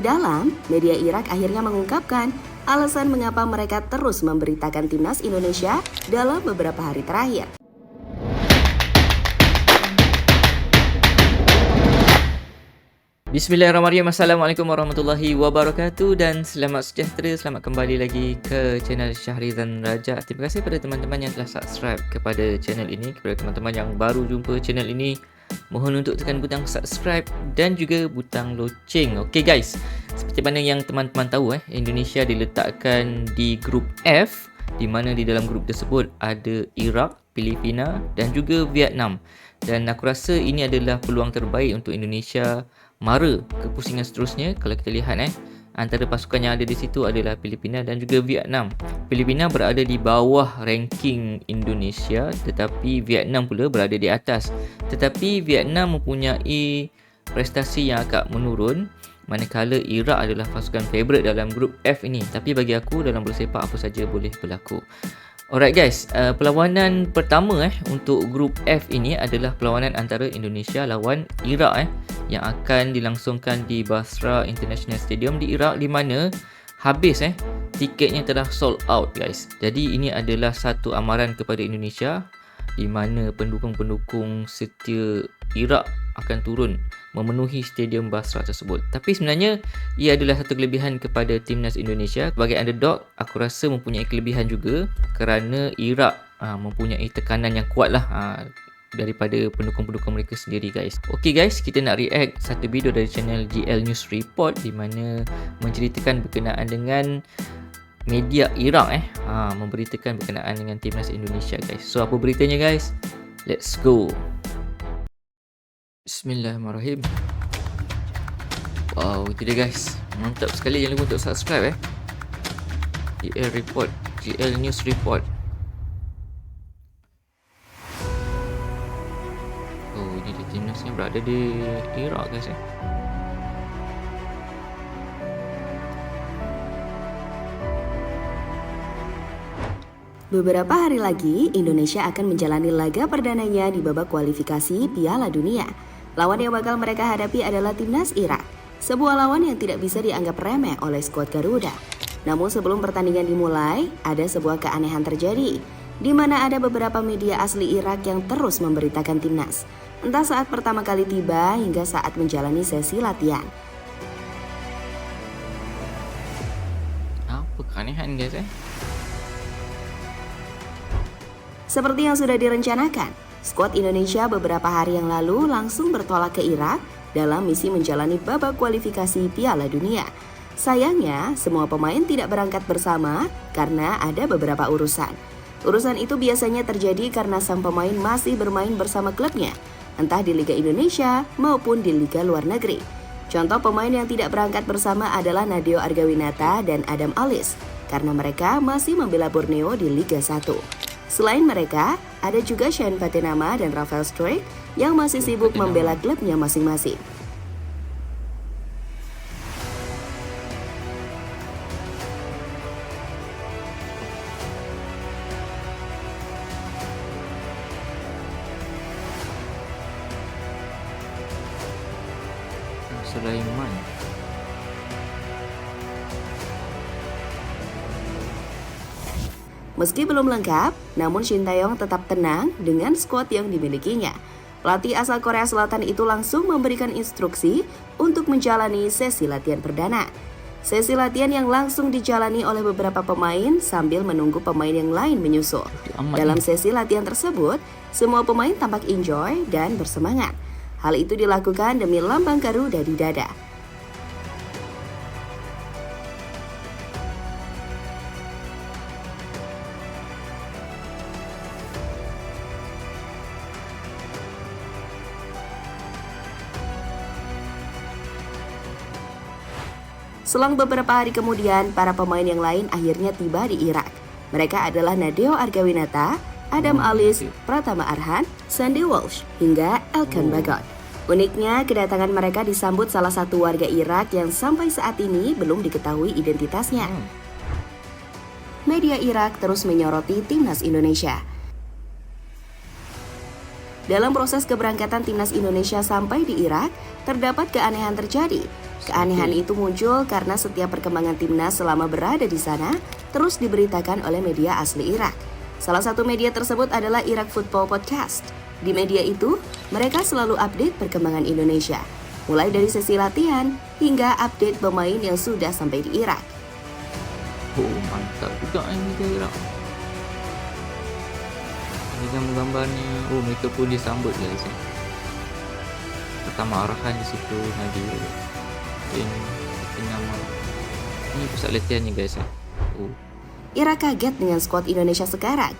lebih dalam, media Irak akhirnya mengungkapkan alasan mengapa mereka terus memberitakan timnas Indonesia dalam beberapa hari terakhir. Bismillahirrahmanirrahim. Assalamualaikum warahmatullahi wabarakatuh dan selamat sejahtera. Selamat kembali lagi ke channel Syahrizan Raja. Terima kasih kepada teman-teman yang telah subscribe kepada channel ini. Kepada teman-teman yang baru jumpa channel ini, mohon untuk tekan butang subscribe dan juga butang loceng. Okey guys, seperti mana yang teman-teman tahu, Indonesia diletakkan di grup F, di mana di dalam grup tersebut ada Iraq, Filipina dan juga Vietnam. Dan aku rasa ini adalah peluang terbaik untuk Indonesia mara ke pusingan seterusnya. Kalau kita lihat antara pasukan yang ada di situ adalah Filipina dan juga Vietnam. Filipina berada di bawah ranking Indonesia, tetapi Vietnam pula berada di atas. Tetapi Vietnam mempunyai prestasi yang agak menurun, manakala Iraq adalah pasukan favourite dalam grup F ini. Tapi bagi aku, dalam bola sepak apa saja boleh berlaku. Alright guys, perlawanan pertama untuk grup F ini adalah perlawanan antara Indonesia lawan Iraq yang akan dilangsungkan di Basra International Stadium di Iraq, di mana habis tiketnya telah sold out guys. Jadi ini adalah satu amaran kepada Indonesia, di mana pendukung-pendukung setia Iraq akan turun memenuhi stadium Basra tersebut. Tapi sebenarnya ia adalah satu kelebihan kepada timnas Indonesia. Sebagai underdog, aku rasa mempunyai kelebihan juga kerana Iraq mempunyai tekanan yang kuat daripada pendukung-pendukung mereka sendiri guys. Okey guys, kita nak react satu video dari channel GL News Report di mana menceritakan berkenaan dengan media Iraq memberitakan berkenaan dengan timnas Indonesia guys. So apa beritanya guys? Let's go. Bismillahirrahmanirrahim. Wow, itu dia guys. Mantap sekali, jangan lupa untuk subscribe GL Report, GL News Report. Oh, ini dia timnasnya berada di Iraq guys Beberapa hari lagi, Indonesia akan menjalani laga perdananya di babak kualifikasi Piala Dunia. Lawan yang bakal mereka hadapi adalah timnas Irak, sebuah lawan yang tidak bisa dianggap remeh oleh skuad Garuda. Namun sebelum pertandingan dimulai, ada sebuah keanehan terjadi, di mana ada beberapa media asli Irak yang terus memberitakan timnas, entah saat pertama kali tiba hingga saat menjalani sesi latihan. Apa keanehan guys Seperti yang sudah direncanakan, skuad Indonesia beberapa hari yang lalu langsung bertolak ke Irak dalam misi menjalani babak kualifikasi Piala Dunia. Sayangnya, semua pemain tidak berangkat bersama karena ada beberapa urusan. Urusan itu biasanya terjadi karena sang pemain masih bermain bersama klubnya, entah di Liga Indonesia maupun di Liga luar negeri. Contoh pemain yang tidak berangkat bersama adalah Nadeo Argawinata dan Adam Alis, karena mereka masih membela Borneo di Liga 1. Selain mereka, ada juga Shane Patenama dan Rafael Struijk yang masih sibuk membela klubnya masing-masing. Sulaiman. Meski belum lengkap, namun Shin Tae-yong tetap tenang dengan skuad yang dimilikinya. Pelatih asal Korea Selatan itu langsung memberikan instruksi untuk menjalani sesi latihan perdana. Sesi latihan yang langsung dijalani oleh beberapa pemain sambil menunggu pemain yang lain menyusul. Dalam sesi latihan tersebut, semua pemain tampak enjoy dan bersemangat. Hal itu dilakukan demi lambang Garuda di dada. Selang beberapa hari kemudian, para pemain yang lain akhirnya tiba di Irak. Mereka adalah Nadeo Argawinata, Adam Alis, Pratama Arhan, Sandy Walsh, hingga Elkan Bagot. Uniknya, kedatangan mereka disambut salah satu warga Irak yang sampai saat ini belum diketahui identitasnya. Media Irak terus menyoroti timnas Indonesia. Dalam proses keberangkatan timnas Indonesia sampai di Irak, terdapat keanehan terjadi. Keanehan itu muncul karena setiap perkembangan timnas selama berada di sana terus diberitakan oleh media asli Irak. Salah satu media tersebut adalah Iraq Football Podcast. Di media itu, mereka selalu update perkembangan Indonesia, mulai dari sesi latihan hingga update pemain yang sudah sampai di Irak. Oh, mantap juga ini ke Irak. Ini gambar-gambarnya. Oh, mereka pun disambut guys. Pertama arahan di situ Nabi. Ini nama. Ini pusat latihannya guys. Oh. Irak kaget dengan skuad Indonesia sekarang.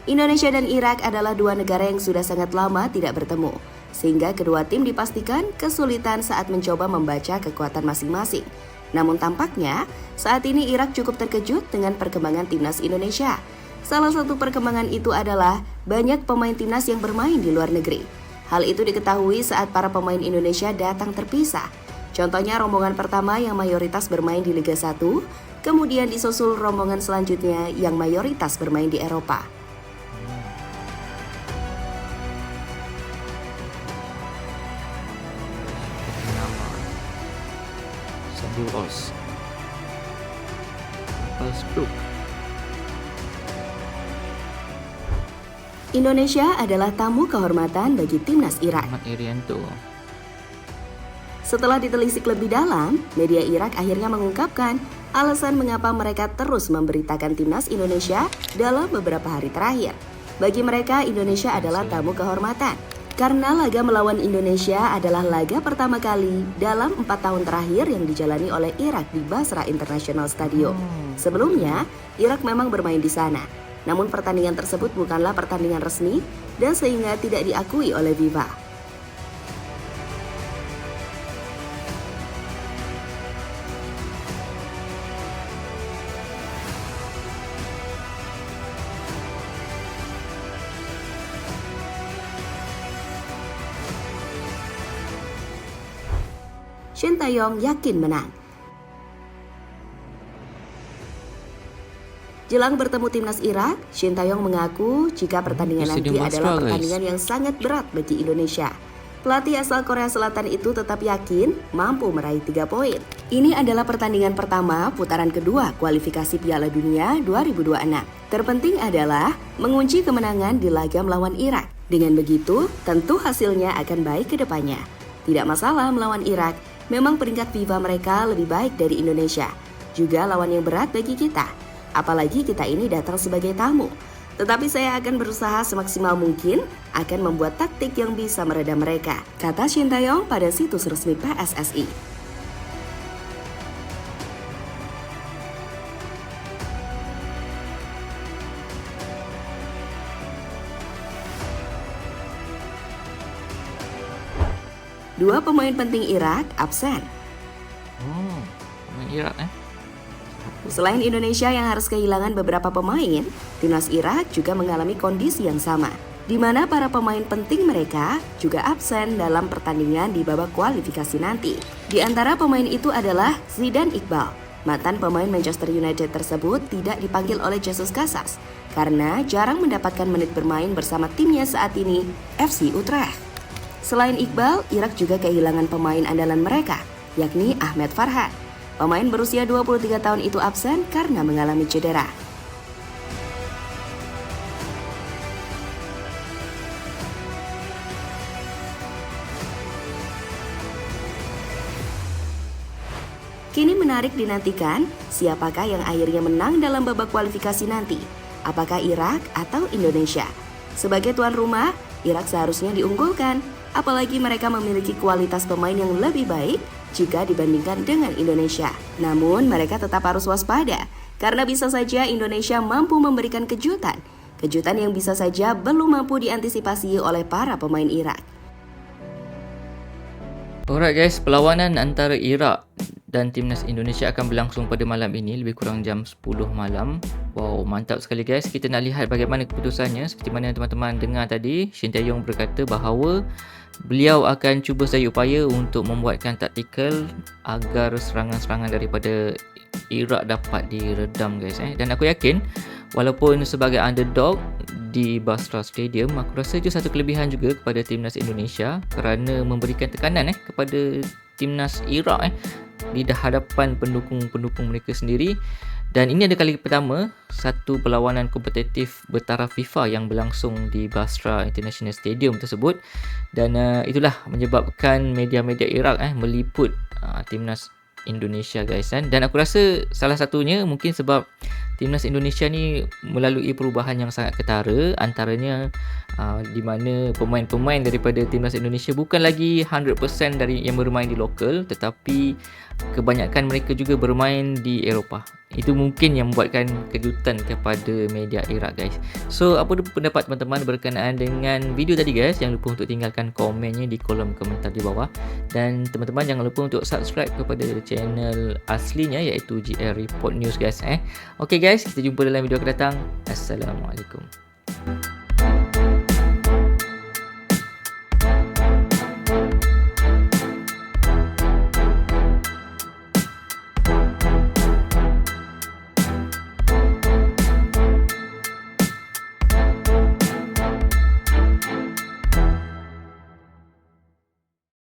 Indonesia dan Irak adalah dua negara yang sudah sangat lama tidak bertemu, sehingga kedua tim dipastikan kesulitan saat mencoba membaca kekuatan masing-masing. Namun tampaknya saat ini Irak cukup terkejut dengan perkembangan timnas Indonesia. Salah satu perkembangan itu adalah banyak pemain timnas yang bermain di luar negeri. Hal itu diketahui saat para pemain Indonesia datang terpisah. Contohnya rombongan pertama yang mayoritas bermain di Liga 1, kemudian disusul rombongan selanjutnya yang mayoritas bermain di Eropa. Os. Indonesia adalah tamu kehormatan bagi timnas Irak. Ahmad Irianto. Setelah ditelisik lebih dalam, media Irak akhirnya mengungkapkan alasan mengapa mereka terus memberitakan timnas Indonesia dalam beberapa hari terakhir. Bagi mereka, Indonesia adalah tamu kehormatan. Karena laga melawan Indonesia adalah laga pertama kali dalam 4 tahun terakhir yang dijalani oleh Irak di Basra International Stadium. Sebelumnya, Irak memang bermain di sana. Namun pertandingan tersebut bukanlah pertandingan resmi dan sehingga tidak diakui oleh FIFA. Shin Tae-yong yakin menang. Jelang bertemu timnas Irak, Shin Tae-yong mengaku jika pertandingan nanti adalah pertandingan yang sangat berat bagi Indonesia. Pelatih asal Korea Selatan itu tetap yakin mampu meraih 3 poin. Ini adalah pertandingan pertama putaran kedua kualifikasi Piala Dunia 2026. Terpenting adalah mengunci kemenangan di laga melawan Irak. Dengan begitu, tentu hasilnya akan baik ke depannya. Tidak masalah melawan Irak. Memang peringkat FIFA mereka lebih baik dari Indonesia. Juga lawan yang berat bagi kita. Apalagi kita ini datang sebagai tamu. Tetapi saya akan berusaha semaksimal mungkin akan membuat taktik yang bisa meredam mereka, kata Shin Tae-yong pada situs resmi PSSI. Dua pemain penting Irak absen. Oh, pemain Irak Selain Indonesia yang harus kehilangan beberapa pemain, timnas Irak juga mengalami kondisi yang sama, di mana para pemain penting mereka juga absen dalam pertandingan di babak kualifikasi nanti. Di antara pemain itu adalah Zidane Iqbal. Mantan pemain Manchester United tersebut tidak dipanggil oleh Jesus Casas karena jarang mendapatkan menit bermain bersama timnya saat ini, FC Utrecht. Selain Iqbal, Irak juga kehilangan pemain andalan mereka, yakni Ahmed Farhan. Pemain berusia 23 tahun itu absen karena mengalami cedera. Kini menarik dinantikan siapakah yang akhirnya menang dalam babak kualifikasi nanti. Apakah Irak atau Indonesia? Sebagai tuan rumah, Irak seharusnya diunggulkan. Apalagi mereka memiliki kualitas pemain yang lebih baik jika dibandingkan dengan Indonesia. Namun mereka tetap harus waspada karena bisa saja Indonesia mampu memberikan kejutan. Kejutan yang bisa saja belum mampu diantisipasi oleh para pemain Irak. Alright guys, perlawanan antara Irak dan timnas Indonesia akan berlangsung pada malam ini, lebih kurang jam 10 malam. Wow, mantap sekali guys. Kita nak lihat bagaimana keputusannya. Seperti mana teman-teman dengar tadi, Shin Tae-yong berkata bahawa beliau akan cuba saya upaya untuk membuatkan taktikal agar serangan-serangan daripada Iraq dapat diredam guys. Dan aku yakin Walaupun sebagai underdog di Basra Stadium, aku rasa itu satu kelebihan juga kepada timnas Indonesia kerana memberikan tekanan kepada timnas Iraq di hadapan pendukung-pendukung mereka sendiri. Dan ini adalah kali pertama satu perlawanan kompetitif bertaraf FIFA yang berlangsung di Basra International Stadium tersebut. Dan itulah menyebabkan media-media Iraq meliput timnas Indonesia guys kan. Dan aku rasa salah satunya mungkin sebab timnas Indonesia ni melalui perubahan yang sangat ketara, antaranya di mana pemain-pemain daripada timnas Indonesia bukan lagi 100% dari yang bermain di lokal, tetapi kebanyakan mereka juga bermain di Eropah. Itu mungkin yang membuatkan kejutan kepada media Iraq guys. So apa pendapat teman-teman berkenaan dengan video tadi guys? Jangan lupa untuk tinggalkan komennya di kolom komentar di bawah. Dan teman-teman jangan lupa untuk subscribe kepada channel aslinya iaitu GR Report News guys. Okay guys, kita jumpa dalam video akan datang. Assalamualaikum.